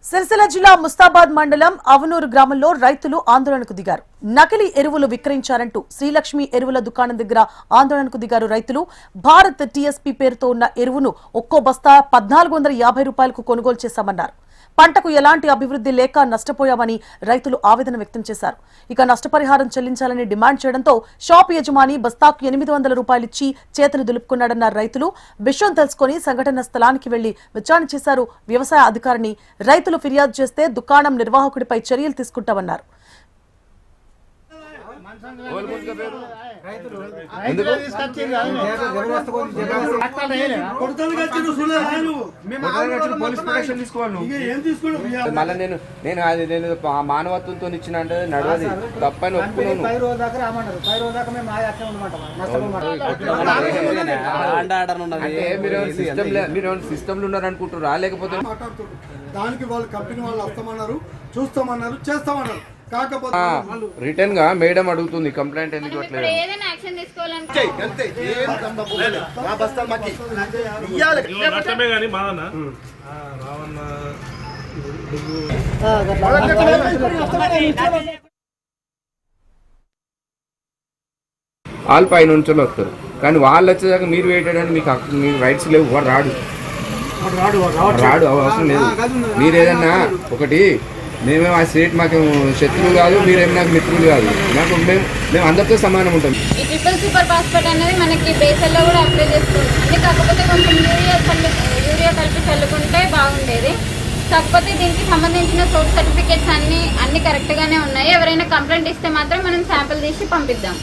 సిరిసిల్ల జిల్లా ముస్తాబాద్ మండలం అవనూరు గ్రామంలో రైతులు ఆందోళనకు దిగారు. నకిలీ ఎరువులు విక్రయించారంటూ శ్రీలక్ష్మి ఎరువుల దుకాణం దగ్గర ఆందోళనకు దిగారు రైతులు. భారత్ టీఎస్పీ పేరుతో ఉన్న ఎరువును ఒక్కో బస్తా 1450 రూపాయలకు కొనుగోలు చేశామన్నారు. పంటకు ఎలాంటి అభివృద్ధి లేక నష్టపోయామని రైతులు ఆవేదన వ్యక్తం చేశారు. ఇక నష్టపరిహారం చెల్లించాలని డిమాండ్ చేయడంతో షాప్ యజమాని బస్తాకు 800 రూపాయలిచ్చి చేతులు దులుపుకున్నాడన్న రైతులు విషయం తెలుసుకుని సంఘటన స్థలానికి వెళ్లి విచారణ చేశారు. వ్యవసాయ అధికారిని రైతులు ఫిర్యాదు చేస్తే దుకాణం నిర్వాహకుడిపై చర్యలు తీసుకుంటామన్నారు. మానవత్వంతో ఇచ్చిన అంటే నడవది తప్పని ఒప్పుకున్నాను. మీరు సిస్టంలో ఉన్నారనుకుంటారా? లేకపోతే దానికి వాళ్ళు కంపెనీ వాళ్ళు వస్తామన్నారు, చూస్తామన్నారు, చేస్తామన్నారు. రిటర్న్ గా మేడం అడుగుతుంది కంప్లైంట్ ఎందుకు వాళ్ళ పై నుంచి వస్తారు, కానీ వాళ్ళు వచ్చేదాకా మీరు వేయడానికి మీకు రైట్స్ లేవు. వాడు రాడు అవసరం లేదు. మీరు ఏదన్నా ఒకటి మేమేమో ఆ స్టేట్ మాకు శత్రువు కాదు, మీరేమి నాకు మిత్రులు కాదు. నాకు మేము అందరితో సమానం ఉంటాం. ఈ ట్రిపుల్ సూపర్ ఫాస్ఫేట్ అనేది మనకి బేసల్లో కూడా అప్లై చేసుకోవచ్చు, కాకపోతే కొంచెం యూరియా కలిపి చల్లుకుంటే బాగుండేది. కాకపోతే దీనికి సంబంధించిన సోర్స్ సర్టిఫికేట్స్ అన్ని కరెక్ట్గానే ఉన్నాయి. ఎవరైనా కంప్లైంట్ ఇస్తే మాత్రం మనం శాంపిల్ తీసి పంపిద్దాం.